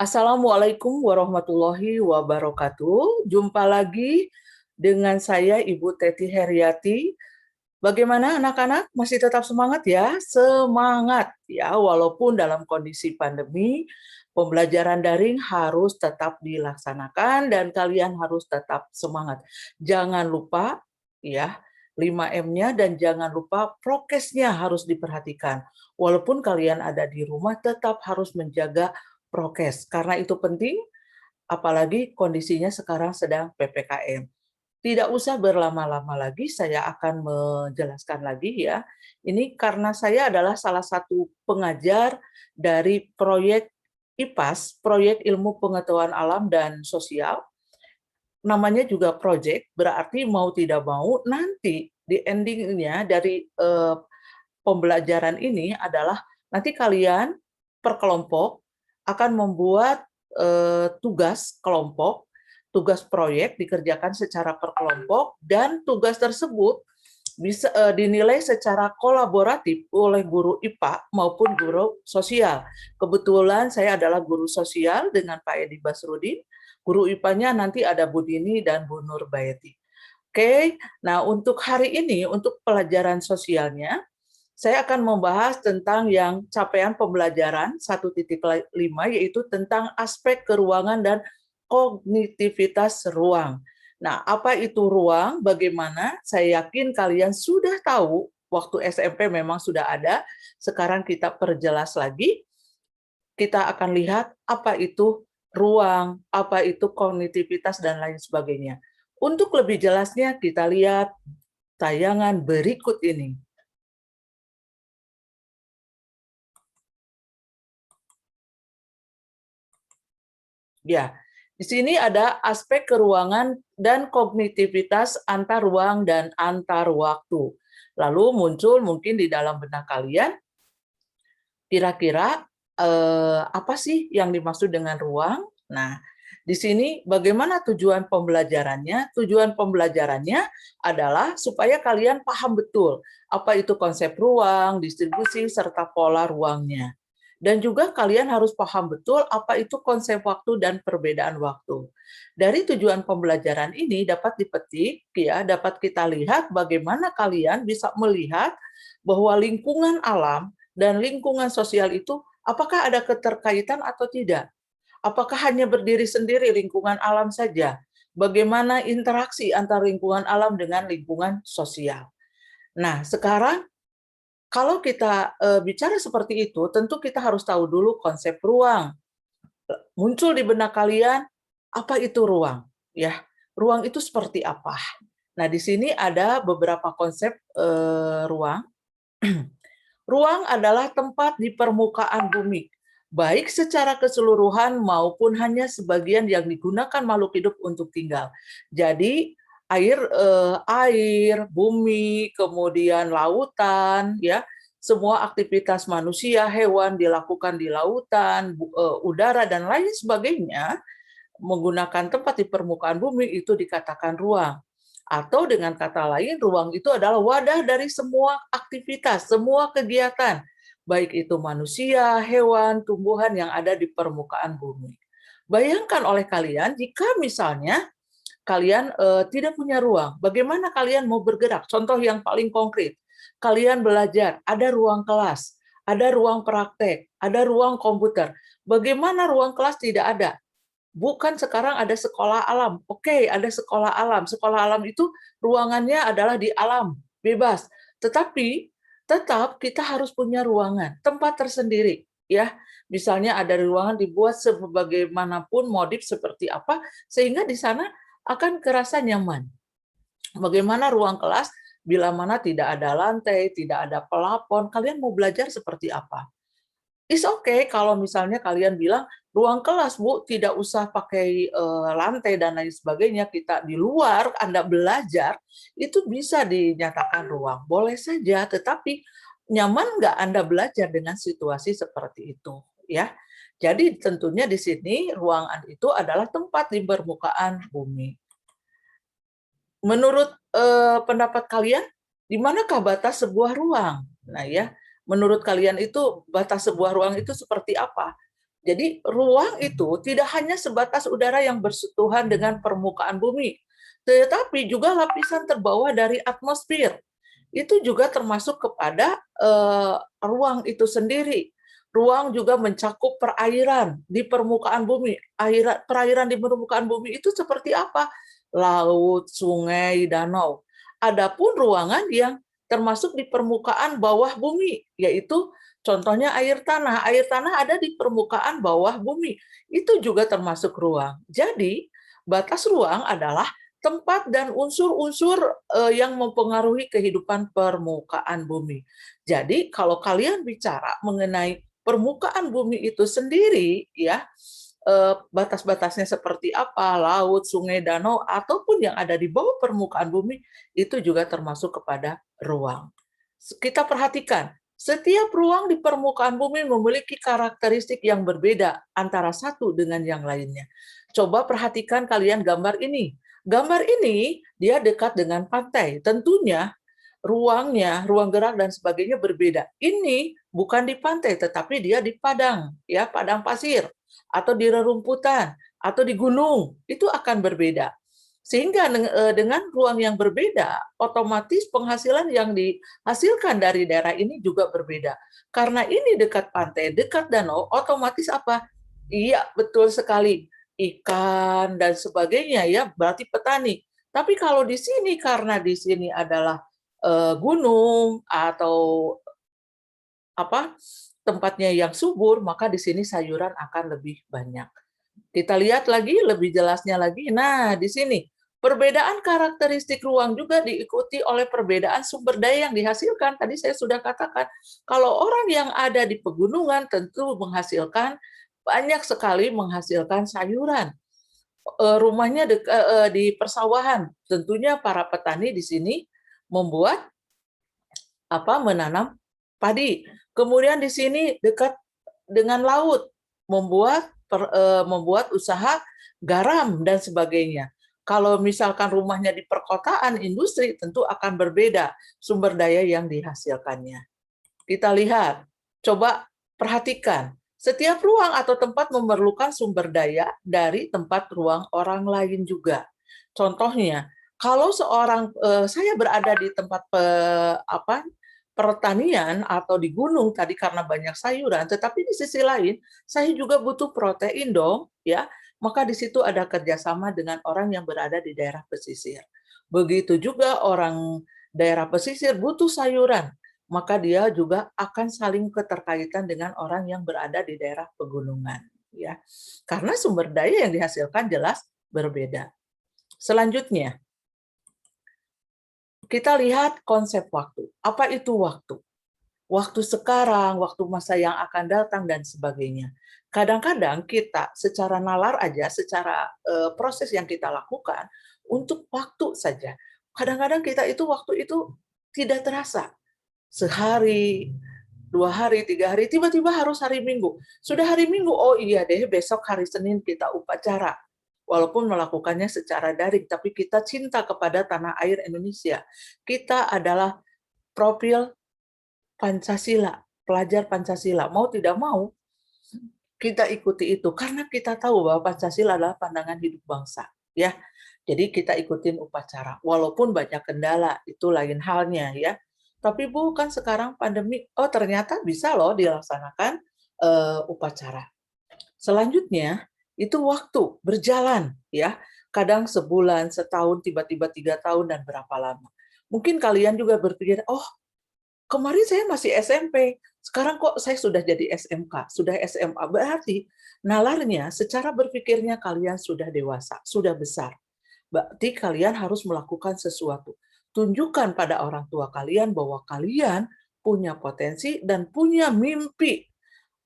Assalamualaikum warahmatullahi wabarakatuh. Jumpa lagi dengan saya Ibu Teti Heriati. Bagaimana anak-anak? Masih tetap semangat ya? Semangat ya, walaupun dalam kondisi pandemi, pembelajaran daring harus tetap dilaksanakan dan kalian harus tetap semangat. Jangan lupa ya, 5M-nya dan jangan lupa prokesnya harus diperhatikan. Walaupun kalian ada di rumah, tetap harus menjaga prokes. Karena itu penting, apalagi kondisinya sekarang sedang PPKM. Tidak usah berlama-lama lagi, saya akan menjelaskan lagi ya. Ini karena saya adalah salah satu pengajar dari proyek IPAS, Proyek Ilmu Pengetahuan Alam dan Sosial. Namanya juga proyek, berarti mau tidak mau nanti di endingnya dari pembelajaran ini adalah nanti kalian per kelompok akan membuat tugas kelompok, tugas proyek dikerjakan secara per kelompok, dan tugas tersebut bisa dinilai secara kolaboratif oleh guru IPA maupun guru sosial. Kebetulan saya adalah guru sosial dengan Pak Edi Basrudin, guru IPA-nya nanti ada Bu Dini dan Bu Nurbayati. Oke, nah untuk hari ini, untuk pelajaran sosialnya, saya akan membahas tentang yang capaian pembelajaran 1.5, yaitu tentang aspek keruangan dan kognitivitas ruang. Nah, apa itu ruang? Bagaimana? Saya yakin kalian sudah tahu, waktu SMP memang sudah ada, sekarang kita perjelas lagi, kita akan lihat apa itu ruang, apa itu kognitivitas, dan lain sebagainya. Untuk lebih jelasnya, kita lihat tayangan berikut ini. Ya, di sini ada aspek keruangan dan kognitivitas antar ruang dan antar waktu. Lalu muncul mungkin di dalam benak kalian, kira-kira apa sih yang dimaksud dengan ruang? Nah, di sini bagaimana tujuan pembelajarannya? Tujuan pembelajarannya adalah supaya kalian paham betul apa itu konsep ruang, distribusi, serta pola ruangnya. Dan juga kalian harus paham betul apa itu konsep waktu dan perbedaan waktu. Dari tujuan pembelajaran ini dapat dipetik, ya, dapat kita lihat bagaimana kalian bisa melihat bahwa lingkungan alam dan lingkungan sosial itu apakah ada keterkaitan atau tidak? Apakah hanya berdiri sendiri lingkungan alam saja? Bagaimana interaksi antara lingkungan alam dengan lingkungan sosial? Nah, sekarang kalau kita bicara seperti itu, tentu kita harus tahu dulu konsep ruang. Muncul di benak kalian, apa itu ruang? Ya, ruang itu seperti apa? Nah, di sini ada beberapa konsep ruang. Ruang adalah tempat di permukaan bumi, baik secara keseluruhan maupun hanya sebagian yang digunakan makhluk hidup untuk tinggal. Jadi air, bumi, kemudian lautan, ya, semua aktivitas manusia, hewan dilakukan di lautan, udara dan lain sebagainya menggunakan tempat di permukaan bumi itu dikatakan ruang. Atau dengan kata lain, ruang itu adalah wadah dari semua aktivitas, semua kegiatan, baik itu manusia, hewan, tumbuhan yang ada di permukaan bumi. Bayangkan oleh kalian jika misalnya kalian tidak punya ruang, bagaimana kalian mau bergerak? Contoh yang paling konkret, kalian belajar, ada ruang kelas, ada ruang praktek, ada ruang komputer. Bagaimana ruang kelas tidak ada? Bukan sekarang ada sekolah alam. Oke, ada sekolah alam. Sekolah alam itu ruangannya adalah di alam, bebas. Tetapi tetap kita harus punya ruangan, tempat tersendiri, ya. Misalnya ada ruangan dibuat sebagaimanapun modif seperti apa, sehingga di sana akan kerasa nyaman. Bagaimana ruang kelas bila mana tidak ada lantai, tidak ada pelafon, kalian mau belajar seperti apa? It's okay kalau misalnya kalian bilang, ruang kelas, Bu, tidak usah pakai lantai dan lain sebagainya, kita di luar, Anda belajar, itu bisa dinyatakan ruang. Boleh saja, tetapi nyaman nggak Anda belajar dengan situasi seperti itu, ya? Jadi tentunya di sini ruangan itu adalah tempat di permukaan bumi. Menurut pendapat kalian, di manakah batas sebuah ruang? Nah ya, menurut kalian itu batas sebuah ruang itu seperti apa? Jadi ruang itu tidak hanya sebatas udara yang bersentuhan dengan permukaan bumi, tetapi juga lapisan terbawah dari atmosfer. Itu juga termasuk kepada ruang itu sendiri. Ruang juga mencakup perairan di permukaan bumi. Perairan di permukaan bumi itu seperti apa? Laut, sungai, danau. Adapun ruangan yang termasuk di permukaan bawah bumi, yaitu contohnya air tanah. Air tanah ada di permukaan bawah bumi. Itu juga termasuk ruang. Jadi, batas ruang adalah tempat dan unsur-unsur yang mempengaruhi kehidupan permukaan bumi. Jadi, kalau kalian bicara mengenai permukaan bumi itu sendiri, ya, batas-batasnya seperti apa, laut, sungai, danau, ataupun yang ada di bawah permukaan bumi, itu juga termasuk kepada ruang. Kita perhatikan, setiap ruang di permukaan bumi memiliki karakteristik yang berbeda antara satu dengan yang lainnya. Coba perhatikan kalian gambar ini. Gambar ini dia dekat dengan pantai. Tentunya ruangnya, ruang gerak dan sebagainya berbeda. Ini bukan di pantai, tetapi dia di padang, ya, padang pasir, atau di rerumputan, atau di gunung. Itu akan berbeda. Sehingga dengan ruang yang berbeda, otomatis penghasilan yang dihasilkan dari daerah ini juga berbeda. Karena ini dekat pantai, dekat danau, otomatis apa? Iya, betul sekali. Ikan dan sebagainya, ya, berarti petani. Tapi kalau di sini, karena di sini adalah gunung atau apa tempatnya yang subur, maka di sini sayuran akan lebih banyak. Kita lihat lagi lebih jelasnya lagi. Nah, di sini perbedaan karakteristik ruang juga diikuti oleh perbedaan sumber daya yang dihasilkan. Tadi saya sudah katakan, kalau orang yang ada di pegunungan tentu menghasilkan banyak sekali menghasilkan sayuran. Rumahnya di persawahan, tentunya para petani di sini membuat menanam padi. Kemudian di sini dekat dengan laut, membuat usaha garam dan sebagainya. Kalau misalkan rumahnya di perkotaan, industri tentu akan berbeda sumber daya yang dihasilkannya. Kita lihat, coba perhatikan. Setiap ruang atau tempat memerlukan sumber daya dari tempat ruang orang lain juga. Contohnya, kalau saya berada di tempat pertanian atau di gunung tadi karena banyak sayuran, tetapi di sisi lain saya juga butuh protein dong, ya. Maka di situ ada kerjasama dengan orang yang berada di daerah pesisir. Begitu juga orang daerah pesisir butuh sayuran, maka dia juga akan saling keterkaitan dengan orang yang berada di daerah pegunungan, ya. Karena sumber daya yang dihasilkan jelas berbeda. Selanjutnya, kita lihat konsep waktu. Apa itu waktu? Waktu sekarang, waktu masa yang akan datang, dan sebagainya. Kadang-kadang kita secara nalar aja, secara proses yang kita lakukan, untuk waktu saja. Kadang-kadang kita itu waktu itu tidak terasa. Sehari, 2 hari, 3 hari, tiba-tiba harus hari Minggu. Sudah hari Minggu, oh iya deh, besok hari Senin kita upacara. Walaupun melakukannya secara daring, tapi kita cinta kepada tanah air Indonesia. Kita adalah profil Pancasila, pelajar Pancasila. Mau tidak mau, kita ikuti itu karena kita tahu bahwa Pancasila adalah pandangan hidup bangsa, ya. Jadi kita ikutin upacara, walaupun banyak kendala, itu lain halnya, ya. Tapi bukan sekarang pandemi, oh ternyata bisa loh dilaksanakan upacara. Selanjutnya itu waktu berjalan, ya. Kadang sebulan, setahun, tiba-tiba 3 tahun dan berapa lama. Mungkin kalian juga berpikir, oh kemarin saya masih SMP, sekarang kok saya sudah jadi SMK, sudah SMA. Berarti nalarnya, secara berpikirnya kalian sudah dewasa, sudah besar. Berarti kalian harus melakukan sesuatu. Tunjukkan pada orang tua kalian bahwa kalian punya potensi dan punya mimpi,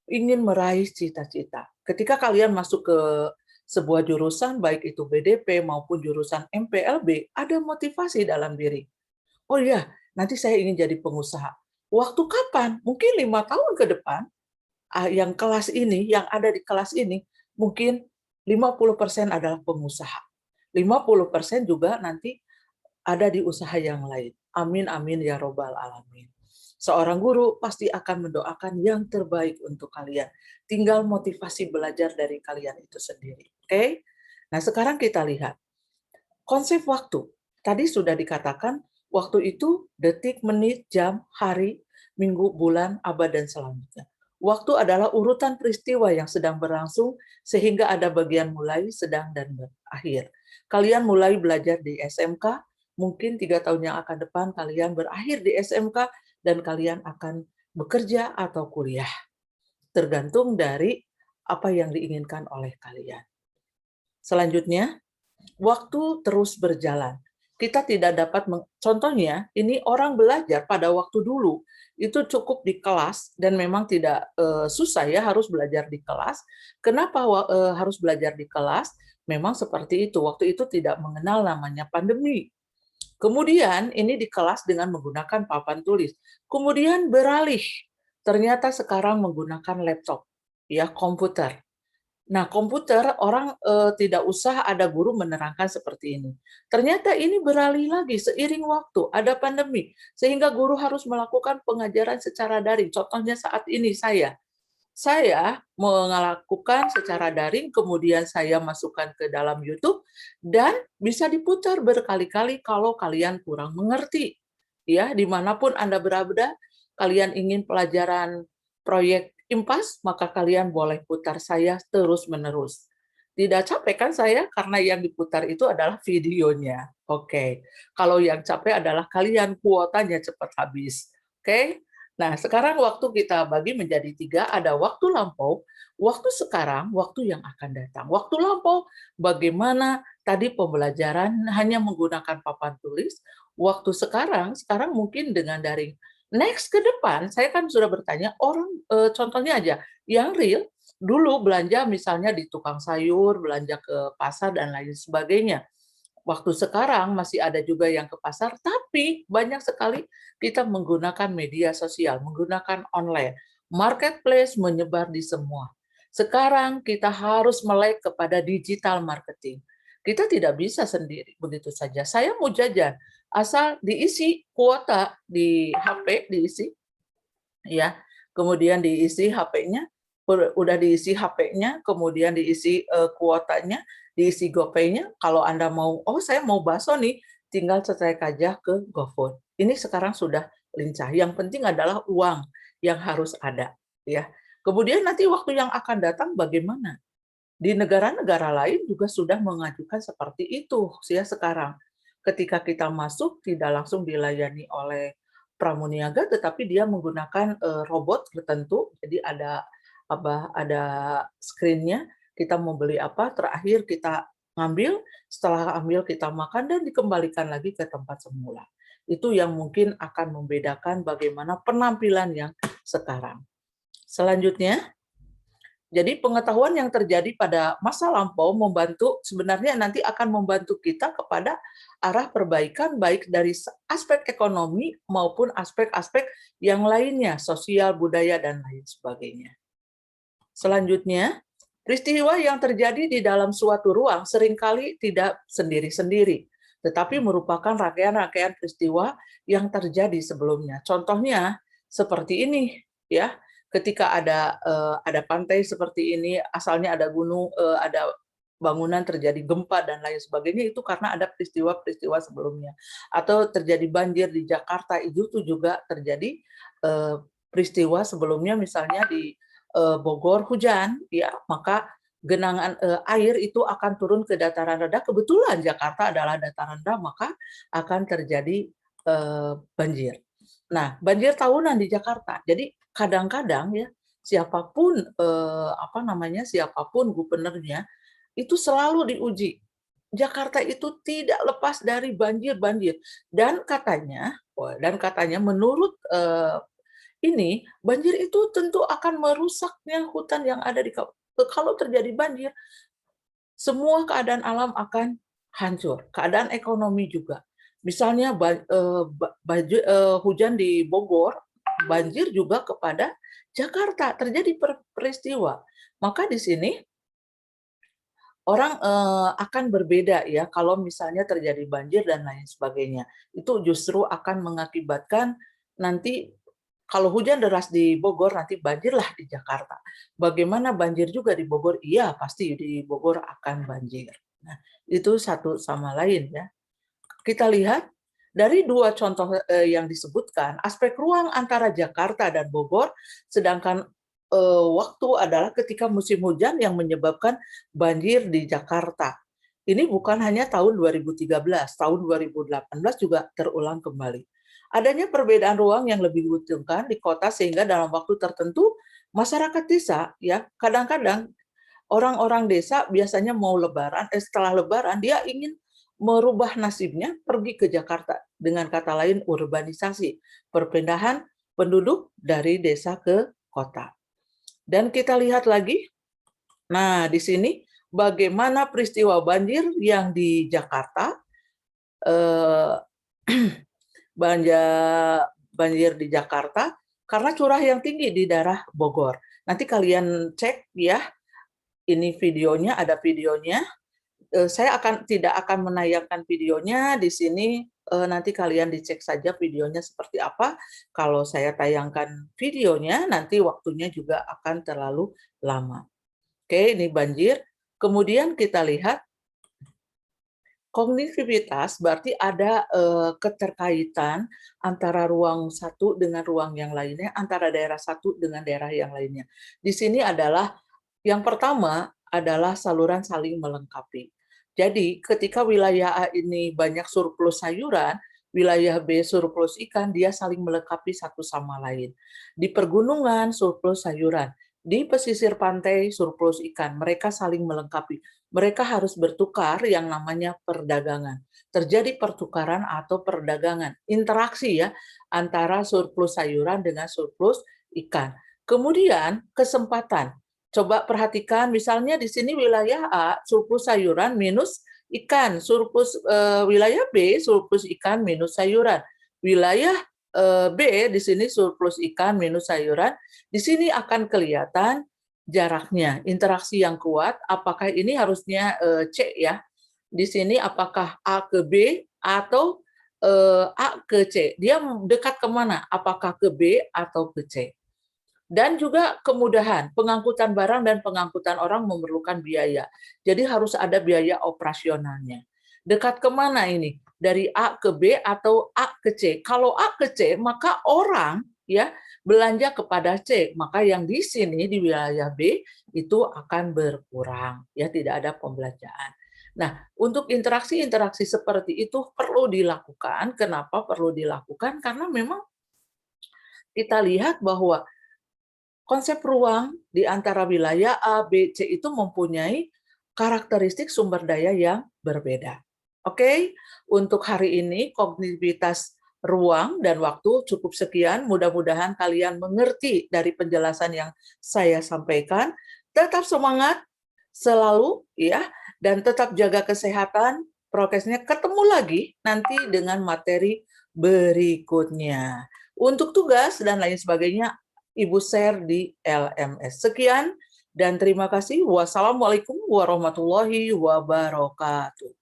ingin meraih cita-cita. Ketika kalian masuk ke sebuah jurusan, baik itu BDP maupun jurusan MPLB, ada motivasi dalam diri. Oh iya, nanti saya ingin jadi pengusaha. Waktu kapan? Mungkin 5 tahun ke depan, yang kelas ini, yang ada di kelas ini, mungkin 50% adalah pengusaha. 50% juga nanti ada di usaha yang lain. Amin, amin, ya robbal alamin. Seorang guru pasti akan mendoakan yang terbaik untuk kalian. Tinggal motivasi belajar dari kalian itu sendiri. Oke? Nah, sekarang kita lihat konsep waktu. Tadi sudah dikatakan waktu itu detik, menit, jam, hari, minggu, bulan, abad, dan selanjutnya. Waktu adalah urutan peristiwa yang sedang berlangsung sehingga ada bagian mulai, sedang, dan berakhir. Kalian mulai belajar di SMK, mungkin 3 tahun yang akan depan kalian berakhir di SMK dan kalian akan bekerja atau kuliah. Tergantung dari apa yang diinginkan oleh kalian. Selanjutnya, waktu terus berjalan. Kita tidak dapat, contohnya, ini orang belajar pada waktu dulu, itu cukup di kelas, dan memang tidak susah ya harus belajar di kelas. Kenapa harus belajar di kelas? Memang seperti itu, waktu itu tidak mengenal namanya pandemi. Kemudian ini di kelas dengan menggunakan papan tulis. Kemudian beralih, ternyata sekarang menggunakan laptop, ya komputer. Nah, komputer orang tidak usah ada guru menerangkan seperti ini. Ternyata ini beralih lagi seiring waktu, ada pandemi, sehingga guru harus melakukan pengajaran secara daring. Contohnya saat ini saya melakukan secara daring, kemudian saya masukkan ke dalam YouTube, dan bisa diputar berkali-kali kalau kalian kurang mengerti. Ya, dimanapun Anda berada, kalian ingin pelajaran proyek impas, maka kalian boleh putar saya terus-menerus. Tidak capek kan saya? Karena yang diputar itu adalah videonya. Oke. Kalau yang capek adalah kalian, kuotanya cepat habis. Oke. Nah, sekarang waktu kita bagi menjadi 3, ada waktu lampau, waktu sekarang, waktu yang akan datang. Waktu lampau, bagaimana tadi pembelajaran hanya menggunakan papan tulis. Waktu sekarang mungkin dengan daring. Next ke depan, saya kan sudah bertanya, orang contohnya aja, yang real, dulu belanja misalnya di tukang sayur, belanja ke pasar, dan lain sebagainya. Waktu sekarang masih ada juga yang ke pasar, tapi banyak sekali kita menggunakan media sosial, menggunakan online. Marketplace menyebar di semua. Sekarang kita harus melek kepada digital marketing. Kita tidak bisa sendiri begitu saja. Saya mau jajan, asal diisi kuota di HP, diisi, ya. Kemudian diisi HP-nya, udah diisi HP-nya, kemudian diisi kuotanya, diisi GoPay-nya. Kalau Anda mau, oh saya mau bakso nih, tinggal setrek aja ke GoFood. Ini sekarang sudah lincah. Yang penting adalah uang yang harus ada, ya. Kemudian nanti waktu yang akan datang bagaimana? Di negara-negara lain juga sudah mengajukan seperti itu ya sekarang. Ketika kita masuk tidak langsung dilayani oleh pramuniaga, tetapi dia menggunakan robot tertentu. Jadi ada screen-nya, kita mau beli apa, terakhir kita ngambil, setelah ambil kita makan dan dikembalikan lagi ke tempat semula. Itu yang mungkin akan membedakan bagaimana penampilan yang sekarang. Selanjutnya, jadi pengetahuan yang terjadi pada masa lampau membantu, sebenarnya nanti akan membantu kita kepada arah perbaikan baik dari aspek ekonomi maupun aspek-aspek yang lainnya, sosial, budaya, dan lain sebagainya. Selanjutnya, peristiwa yang terjadi di dalam suatu ruang seringkali tidak sendiri-sendiri, tetapi merupakan rangkaian-rangkaian peristiwa yang terjadi sebelumnya. Contohnya seperti ini, ya. Ketika ada pantai seperti ini, asalnya ada gunung, ada bangunan, terjadi gempa dan lain sebagainya, itu karena ada peristiwa-peristiwa sebelumnya. Atau terjadi banjir di Jakarta, itu juga terjadi peristiwa sebelumnya, misalnya di Bogor hujan, ya, maka genangan air itu akan turun ke dataran rendah. Kebetulan Jakarta adalah dataran rendah, maka akan terjadi banjir. Nah, banjir tahunan di Jakarta. Jadi kadang-kadang ya siapapun siapapun gubernurnya itu selalu diuji. Jakarta itu tidak lepas dari banjir-banjir, dan katanya menurut ini banjir itu tentu akan merusaknya hutan yang ada di kalau terjadi banjir, semua keadaan alam akan hancur, keadaan ekonomi juga. Misalnya hujan di Bogor, banjir juga kepada Jakarta, terjadi peristiwa. Maka di sini orang akan berbeda ya kalau misalnya terjadi banjir dan lain sebagainya. Itu justru akan mengakibatkan nanti Kalau hujan deras di Bogor, nanti banjirlah di Jakarta. Bagaimana banjir juga di Bogor? Iya, pasti di Bogor akan banjir. Nah, itu satu sama lain ya. Kita lihat dari dua contoh yang disebutkan, aspek ruang antara Jakarta dan Bogor, sedangkan waktu adalah ketika musim hujan yang menyebabkan banjir di Jakarta. Ini bukan hanya tahun 2013, tahun 2018 juga terulang kembali. Adanya perbedaan ruang yang lebih diuntungkan di kota sehingga dalam waktu tertentu masyarakat desa ya kadang-kadang orang-orang desa biasanya mau lebaran, setelah lebaran dia ingin merubah nasibnya pergi ke Jakarta. Dengan kata lain urbanisasi, perpindahan penduduk dari desa ke kota. Dan kita lihat lagi, nah di sini bagaimana peristiwa banjir yang di Jakarta, eh, banjir di Jakarta karena curah yang tinggi di daerah Bogor. Nanti kalian cek ya, ini videonya, ada videonya. Saya tidak akan menayangkan videonya di sini. Nanti kalian dicek saja videonya seperti apa. Kalau saya tayangkan videonya, nanti waktunya juga akan terlalu lama. Oke, ini banjir. Kemudian kita lihat kognitivitas, berarti ada keterkaitan antara ruang satu dengan ruang yang lainnya, antara daerah satu dengan daerah yang lainnya. Di sini adalah yang pertama adalah saluran saling melengkapi. Jadi ketika wilayah A ini banyak surplus sayuran, wilayah B surplus ikan, dia saling melengkapi satu sama lain. Di pergunungan surplus sayuran, di pesisir pantai surplus ikan, mereka saling melengkapi. Mereka harus bertukar yang namanya perdagangan. Terjadi pertukaran atau perdagangan, interaksi ya antara surplus sayuran dengan surplus ikan. Kemudian kesempatan. Coba perhatikan, misalnya di sini wilayah A surplus sayuran minus ikan, surplus wilayah B surplus ikan minus sayuran, wilayah B di sini surplus ikan minus sayuran. Di sini akan kelihatan jaraknya, interaksi yang kuat. Apakah ini harusnya C ya? Di sini apakah A ke B atau A ke C? Dia dekat kemana? Apakah ke B atau ke C? Dan juga kemudahan, pengangkutan barang dan pengangkutan orang memerlukan biaya. Jadi harus ada biaya operasionalnya. Dekat kemana ini? Dari A ke B atau A ke C? Kalau A ke C, maka orang ya belanja kepada C. Maka yang di sini di wilayah B itu akan berkurang. Ya tidak ada pembelanjaan. Nah, untuk interaksi-interaksi seperti itu perlu dilakukan. Kenapa perlu dilakukan? Karena memang kita lihat bahwa konsep ruang di antara wilayah A, B, C itu mempunyai karakteristik sumber daya yang berbeda. Oke, untuk hari ini kognitivitas ruang dan waktu cukup sekian. Mudah-mudahan kalian mengerti dari penjelasan yang saya sampaikan. Tetap semangat selalu ya dan tetap jaga kesehatan. Prokesnya ketemu lagi nanti dengan materi berikutnya. Untuk tugas dan lain sebagainya Ibu share di LMS. Sekian dan terima kasih. Wassalamualaikum warahmatullahi wabarakatuh.